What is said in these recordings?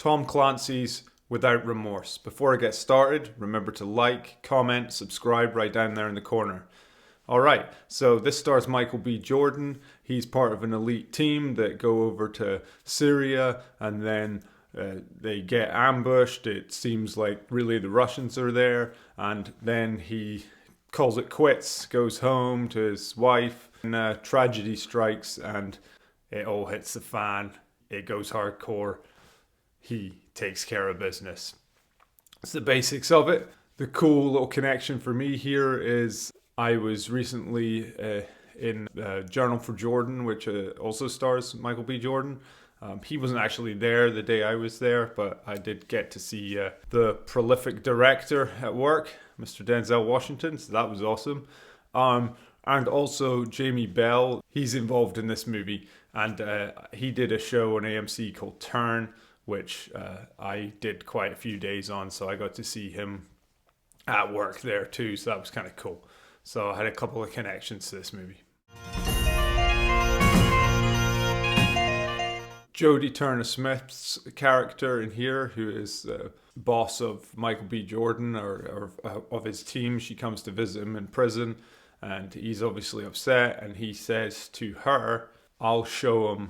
Tom Clancy's Without Remorse. Before I get started, remember to like, comment, subscribe right down there in the corner. Alright, so this stars Michael B. Jordan. He's part of an elite team that go over to Syria, and then they get ambushed. It seems like really the Russians are there, and then he calls it quits, goes home to his wife, and tragedy strikes and it all hits the fan. It goes hardcore. He takes care of business. It's the basics of it. The cool little connection for me here is I was recently in Journal for Jordan, which also stars Michael B. Jordan. He wasn't actually there the day I was there, but I did get to see the prolific director at work, Mr. Denzel Washington, so that was awesome. And also Jamie Bell, he's involved in this movie, and he did a show on AMC called Turn, which I did quite a few days on, so I got to see him at work there too, so that was kind of cool. So I had a couple of connections to this movie. Jodie Turner-Smith's character in here, who is the boss of Michael B. Jordan or of his team, she comes to visit him in prison, and he's obviously upset, and he says to her, "I'll show him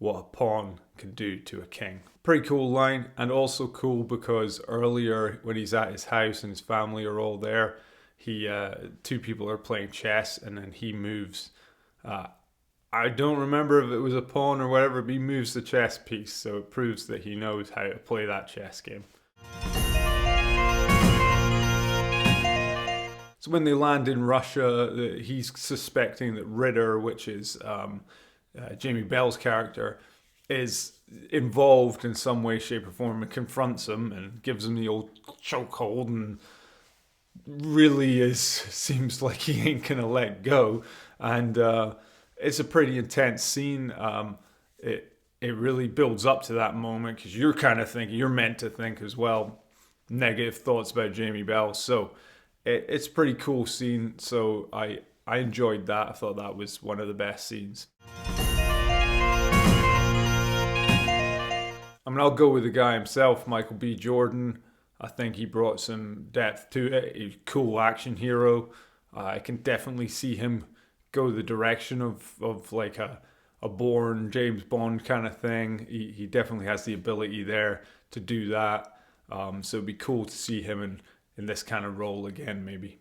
what a pawn can do to a king." Pretty cool line, and also cool because earlier when he's at his house and his family are all there, two people are playing chess, and then he moves. I don't remember if it was a pawn or whatever, but he moves the chess piece, so it proves that he knows how to play that chess game. So when they land in Russia, he's suspecting that Ritter, which is Jamie Bell's character, is involved in some way, shape or form, and confronts him and gives him the old chokehold, and really seems like he ain't gonna let go. And it's a pretty intense scene. It really builds up to that moment because you're kind of thinking, you're meant to think as well, negative thoughts about Jamie Bell. So it's a pretty cool scene. So I enjoyed that. I thought that was one of the best scenes. I mean, I'll go with the guy himself, Michael B. Jordan. I think he brought some depth to it. He's a cool action hero. I can definitely see him go the direction of like a Bourne James Bond kind of thing. He definitely has the ability there to do that. So it'd be cool to see him in this kind of role again, maybe.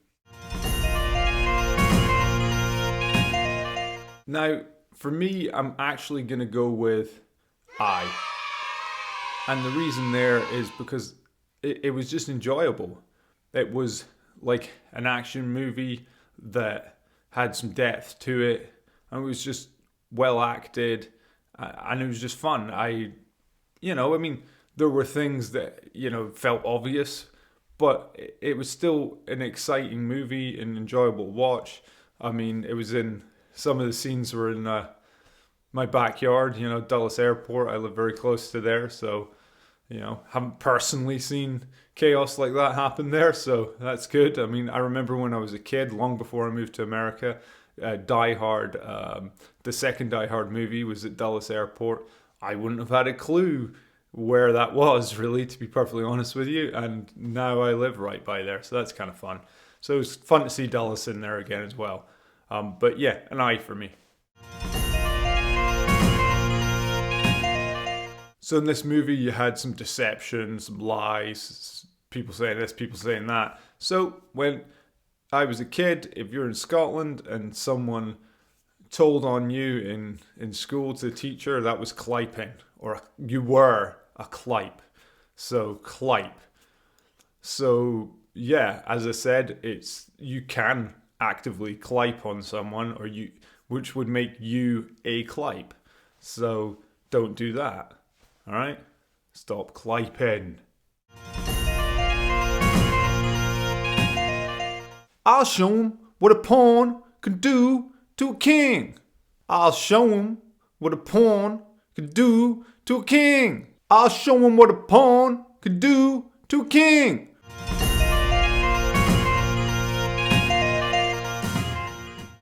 Now, for me, I'm actually going to go with I. And the reason there is because it was just enjoyable. It was like an action movie that had some depth to it, and it was just well acted, and it was just fun. There were things that, felt obvious, but it was still an exciting movie, an enjoyable watch. I mean, it was some of the scenes were in my backyard, Dulles Airport. I live very close to there, so haven't personally seen chaos like that happen there, so that's good. I mean, I remember when I was a kid, long before I moved to America, Die Hard, the second Die Hard movie was at Dulles Airport. I wouldn't have had a clue where that was, really, to be perfectly honest with you, and now I live right by there, so that's kind of fun. So it was fun to see Dulles in there again as well. But yeah, an I for me. So in this movie, you had some deception, some lies, people saying this, people saying that. So when I was a kid, if you're in Scotland and someone told on you in school to the teacher, that was clyping, or you were a clype. So clype. So yeah, as I said, you can actively clype on someone, which would make you a clype. So don't do that. All right, stop clyping. I'll show him what a pawn can do to a king. I'll show him what a pawn can do to a king. I'll show him what a pawn can do to a king.